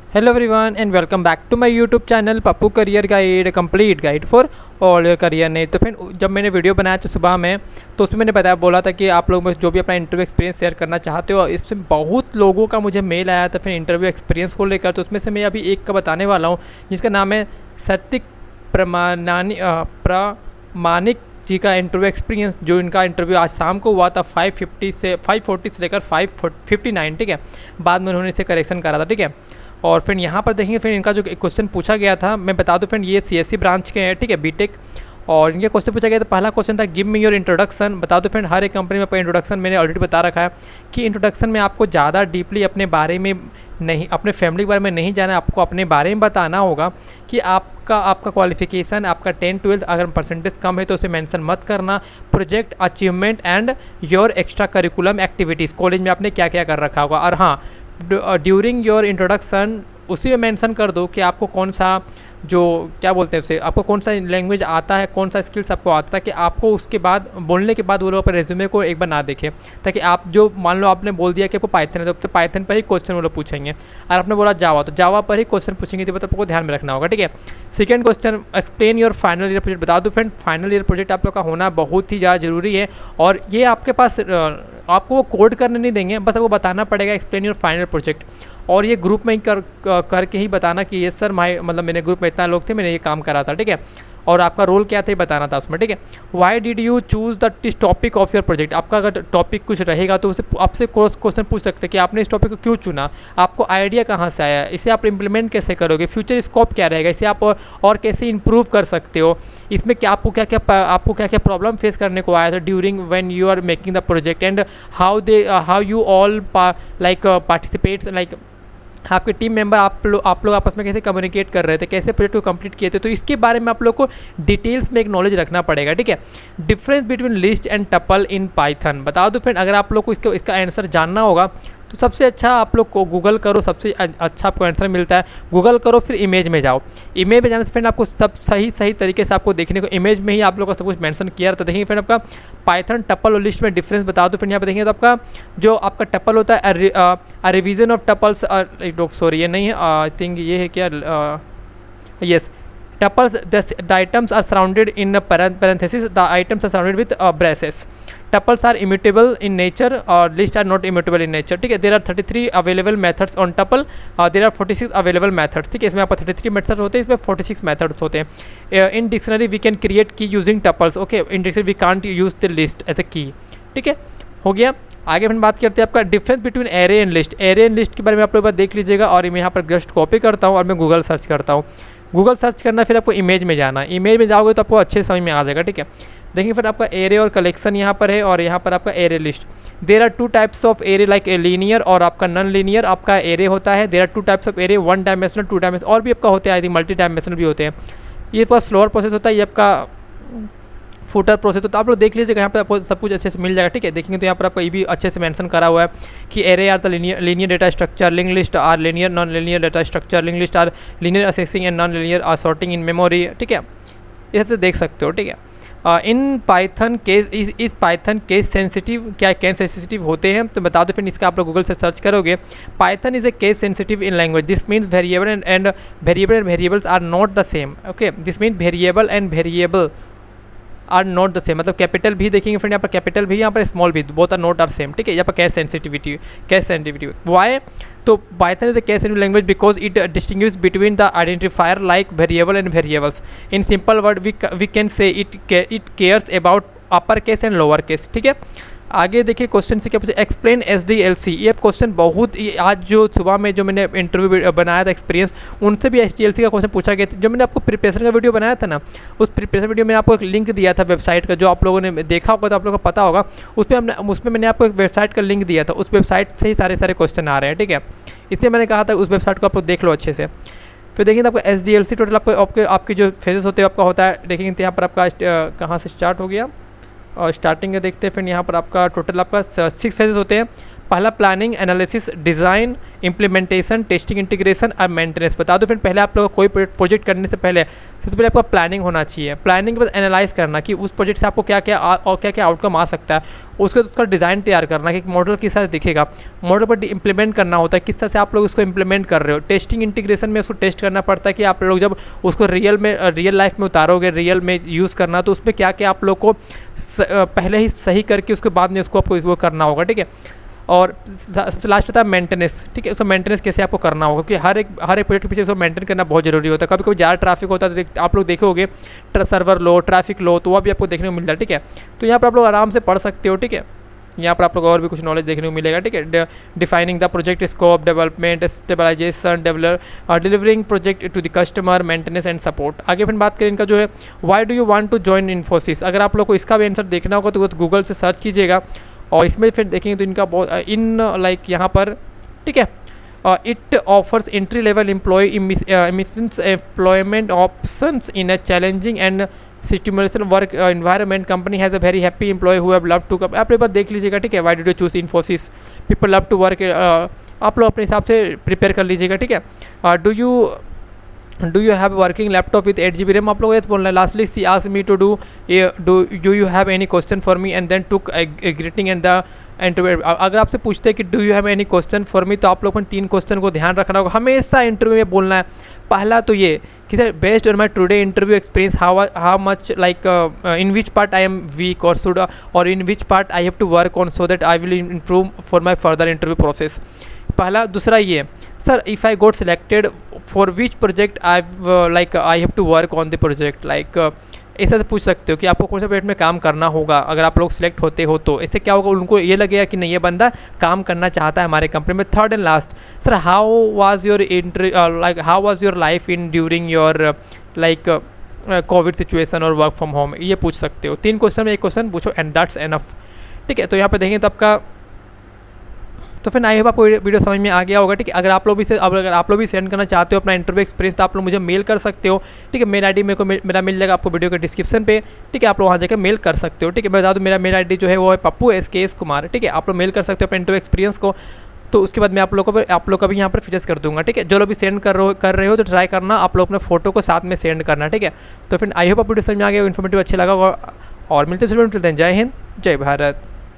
Hello everyone and welcome back to my YouTube channel Pappu career guide complete guide for all your career ने। तो फिर जब मैंने video बनाया था सुबह में, तो उसमें मैंने बताया बोला था कि आप लोग में जो भी अपना इंटरव्यू एक्सपीरियंस शेयर करना चाहते हो, इसमें बहुत लोगों का मुझे मेल आया था फिर इंटरव्यू एक्सपीरियंस को लेकर। तो उसमें से मैं अभी एक का बताने वाला हूँ जिसका नाम है सत्विक प्रमाणिक जी का इंटरव्यू एक्सपीरियंस। जो इनका इंटरव्यू आज शाम को हुआ था 540 से लेकर 559, ठीक है। बाद में उन्होंने इसे करेक्शन करा था, ठीक है। और फिर यहाँ पर देखेंगे फिर इनका जो क्वेश्चन पूछा गया था, मैं बता दूँ फ्रेंड, ये सीएससी ब्रांच के हैं, ठीक है, बीटेक। और इनके क्वेश्चन पूछा गया था, पहला क्वेश्चन था गिव मी योर इंट्रोडक्शन। बता दो फ्रेंड, हर एक कंपनी में अपना इंट्रोडक्शन मैंने ऑलरेडी बता रखा है कि इंट्रोडक्शन में आपको ज़्यादा डीपली अपने बारे में नहीं, अपने फैमिली के बारे में नहीं जाना, आपको अपने बारे में बताना होगा कि आपका क्वालिफिकेशन, आपका 10-12 अगर परसेंटेज कम है तो उसे मेंशन मत करना। Project achievement and your extra curriculum activities, college में आपने क्या क्या कर रखा होगा। और हाँ, ड्यूरिंग योर इंट्रोडक्शन उसी में मेंशन कर दो कि आपको कौन सा, जो क्या बोलते हैं उसे, आपको कौन सा लैंग्वेज आता है, कौन सा स्किल्स आपको आता है, ताकि आपको उसके बाद बोलने के बाद वो लोग अपने रेज्यूमे को एक बार ना देखें। ताकि आप जो मान लो आपने बोल दिया कि आपको पाइथन है, तो पाइथन पर ही क्वेश्चन वो लोग पूछेंगे। और आपने बोला जावा, तो जावा पर ही क्वेश्चन पूछेंगे, तो आपको ध्यान में रखना होगा, ठीक है। Second question, explain your final year project. बता दो फ्रेंड, फाइनल ईयर प्रोजेक्ट आप लोग का होना बहुत ही ज़्यादा जरूरी है। और ये आपके पास आपको वो कोड करने नहीं देंगे, बस आपको बताना पड़ेगा एक्सप्लेन योर फाइनल प्रोजेक्ट। और ये ग्रुप में ही करके ही बताना कि ये सर मतलब मेरे ग्रुप में इतना लोग थे, मैंने ये काम करा था, ठीक है। और आपका रोल क्या था ये बताना था उसमें, ठीक है। Why did you choose the topic of your project. आपका अगर टॉपिक कुछ रहेगा तो उसे आपसे क्वेश्चन पूछ सकते हैं कि आपने इस टॉपिक को क्यों चुना, आपको आइडिया कहाँ से आया, इसे आप इम्प्लीमेंट कैसे करोगे, फ्यूचर स्कोप क्या रहेगा, इसे आप और कैसे इंप्रूव कर सकते हो, इसमें क्या आपको क्या प्रॉब्लम फेस करने को आया था during when you are making the project, and how you all participates, like आपके टीम मेंबर आप लोग आपस में कैसे कम्युनिकेट कर रहे थे, कैसे प्रोजेक्ट को कंप्लीट किए थे। तो इसके बारे में आप लोग को डिटेल्स में एक नॉलेज रखना पड़ेगा, ठीक है। Difference between list and tuple in Python. बता दो फ्रेंड, अगर आप लोग को इसका आंसर जानना होगा तो सबसे अच्छा आप लोग को गूगल करो, सबसे अच्छा आपको आंसर मिलता है। गूगल करो, फिर इमेज में जाओ। इमेज में जाने से फ्रेंड आपको सब सही तरीके से आपको देखने को, इमेज में ही आप लोग का सब कुछ मेंशन किया रहता है। देखिए फ्रेंड, आपका पाइथन टपल और लिस्ट में डिफरेंस बता दो फ्रेंड। यहाँ पे देखेंगे तो आपका जो आपका टपल होता है, रिवीजन ऑफ टपल्स, सॉरी ये नहीं है, आई थिंक ये है क्या, yes, tuples the items are surrounded in parenthesis, the items are surrounded with braces. Tuples are immutable in nature और list are not immutable in nature, ठीक है। There are 33 available methods on tuple, there are 46 available methods, ठीक है। इसमें आपको 33 methods होते हैं, इसमें 46 मेथड्स होते हैं। In dictionary we can create key using tuples, okay. In dictionary we can't use the list as a key, ठीक है, हो गया। आगे फिर बात करते हैं आपका difference between array and list. Array and list के बारे में आप लोग देख लीजिएगा। और मैं यहाँ पर जस्ट कॉपी करता हूँ और मैं गूगल सर्च करता हूँ। गूगल सर्च करना, फिर आपको इमेज में जाना, इमेज में जाओगे तो आपको अच्छे समझ में आ जाएगा, ठीक है। देखिए फिर आपका एरे और कलेक्शन यहाँ पर है, और यहाँ पर आपका array list. There are 2 types of array, like a linear और आपका नॉन लीनियर आपका एरे होता है। There are 2 types of array, 1 dimensional, 2 dimensional, और भी आपका होता है, आई थिंक मल्टी डायमेंशनल भी होते हैं। ये थोड़ा स्लोअर प्रोसेस होता है, ये आपका फुटर प्रोसेस होता है। आप लोग देख लीजिएगा, यहाँ पर आपको सब कुछ अच्छे से मिल जाएगा, ठीक है। देखेंगे तो यहाँ पर आपको ये भी अच्छे से मेंशन करा हुआ है कि array are the linear data structure, link list are linear non linear data structure, link list are linear accessing and non linear are sorting in memory, ठीक है। इसे देख सकते हो, ठीक है। इन पाइथन केस इस पाइथन केस सेंसिटिव, क्या केस सेंसिटिव होते हैं तो बता दो फिर, इसका आप लोग गूगल से सर्च करोगे। Python is a case sensitive in language, this means variable and variables are not the same, okay. This mean variable and variable are not the same, मतलब कैपिटल भी देखेंगे फ्रेंड, यहाँ पर कैपिटल भी, यहाँ पर स्मॉल भी, both are not are same, ठीक है। यहाँ पर केस सेंसिटिविटी वाई, तो Python is a case sensitive language because it distinguish between the identifier like variable and variables. In simple word we can say it cares about upper case and lower case, ठीक है। आगे देखिए question से क्या पूछे, explain SDLC। ये question बहुत, आज जो सुबह में जो मैंने इंटरव्यू बनाया था एक्सपीरियंस, उनसे भी SDLC का क्वेश्चन पूछा गया था। जो मैंने आपको प्रिपरेशन का वीडियो बनाया था ना, उस प्रिपरेशन वीडियो में आपको एक लिंक दिया था वेबसाइट का, जो आप लोगों ने देखा होगा तो आप लोगों को पता होगा। उसमें मैंने आपको एक वेबसाइट का लिंक दिया था, उस वेबसाइट से ही सारे क्वेश्चन आ रहे हैं, ठीक है। इसलिए मैंने कहा था उस वेबसाइट को आप लोग देख लो अच्छे से। फिर देखिए तो आपको SDLC टोटल आपके जो फेजेस होते हैं आपका होता है। देखेंगे तो यहाँ पर आपका कहाँ से स्टार्ट हो गया, और स्टार्टिंग में देखते हैं। फिर यहाँ पर आपका टोटल आपका 6 फेजेस होते हैं। पहला planning, analysis, design, implementation, testing, integration और मेंटेनेंस। बता दो फ्रेंड, पहले आप लोग कोई प्रोजेक्ट करने से पहले सबसे पहले आपका प्लानिंग होना चाहिए। प्लानिंग के बाद एनालाइज करना कि उस प्रोजेक्ट से आपको क्या क्या और क्या क्या आउटकम आ सकता है, उसके उसका डिज़ाइन तैयार करना कि मॉडल किस तरह से दिखेगा, मॉडल पर इंप्लीमेंट करना होता है, किस तरह से आप लोग उसको इंप्लीमेंट कर रहे हो। टेस्टिंग इंटीग्रेशन में उसको टेस्ट करना पड़ता है कि आप लोग जब उसको रियल लाइफ में उतारोगे, रियल में यूज़ करना, तो उसमें क्या क्या आप लोग को पहले ही सही करके उसके बाद में उसको आपको वो करना होगा, ठीक है। और सबसे लास्ट था मेंटेनेंस, ठीक है। उसको मेंटेनेंस कैसे आपको करना होगा, क्योंकि हर एक प्रोजेक्ट के पीछे उसको मेंटेन करना बहुत ज़रूरी होता है। कभी कभी ज़्यादा ट्रैफिक होता है तो आप लोग देखोगे सर्वर लो, ट्रैफिक लो, तो वह भी आपको देखने को मिलता है, ठीक है। तो यहाँ पर आप लोग आराम से पढ़ सकते हो, ठीक है। यहाँ पर आप लोग और भी कुछ नॉलेज देखने को मिलेगा, ठीक है। Defining the project scope, development, stabilization, delivering project to the customer, maintenance and support. आगे फिर बात करें इनका जो है, why do you want to join Infosys. अगर आप लोग को इसका भी आंसर देखना होगा तो गूगल से सर्च कीजिएगा और इसमें फिर देखेंगे तो इनका बहुत यहाँ पर, ठीक है, it offers entry level employ emissions employment options in a challenging and situational work environment. Company has a very happy employ who have love to come. आप एक बार देख लीजिएगा, ठीक है। Why did you choose Infosys, people love to work. आप लोग अपने हिसाब से प्रिपेयर कर लीजिएगा, ठीक है। Do you have working laptop with 8 GB RAM, आप लोग ये बोलना है। Lastly she asked me to do you have any question for me and then took greeting and the interview. अगर आपसे पूछते हैं कि do you have any question for me, तो आप लोग को 3 क्वेश्चन को ध्यान रखना होगा हमेशा इंटरव्यू में बोलना है। पहला तो ये कि sir based on my today interview experience how much in which part I am weak और शुड और in which part I have to work on so that I will improve for my further interview process. पहला। दूसरा ये, sir if I got selected for which project I have to work on the project, ऐसा तो पूछ सकते हो कि आपको कौन से प्रोजेक्ट में काम करना होगा अगर आप लोग सिलेक्ट होते हो। तो इससे क्या होगा, उनको ये लगेगा कि नहीं ये बंदा काम करना चाहता है हमारे कंपनी में। Third and last, sir how was your life in during your Covid situation और वर्क फ्रॉम होम, ये पूछ सकते हो। 3 क्वेश्चन में 1 क्वेश्चन पूछो एंड दैट्स एनफ, ठीक है। तो यहाँ पे देखेंगे तब का, तो फिर आई होप आपको वीडियो समझ में आ गया होगा, ठीक है। अगर आप लोग भी सेंड करना चाहते हो अपना इंटरव्यू एक्सपीरियंस, तो आप लोग मुझे मेल कर सकते हो, ठीक है। मेल आईडी मेरा मिल जाएगा आपको वीडियो के डिस्क्रिप्शन पे, ठीक है। आप लोग वहाँ जाकर मेल कर सकते हो, ठीक है। मैं बता दूँ मेरा मेल आईडी जो है वो है पप्पू SKS कुमार, ठीक है। आप लोग मेल कर सकते हो अपने इंटरव्यू एक्सपीरियंस को, तो उसके बाद मैं आप लोग का भी यहाँ पर फीचर्स कर दूँगा, ठीक है। जो लोग भी सेंड कर रहे हो तो ट्राई करना आप लोग अपने फोटो को साथ में सेंड करना, ठीक है। तो फिर आई होप आप वीडियो समझ में आ गया, इन्फॉर्मेटिव अच्छा लगा और मिलते हैं। जय हिंद, जय भारत।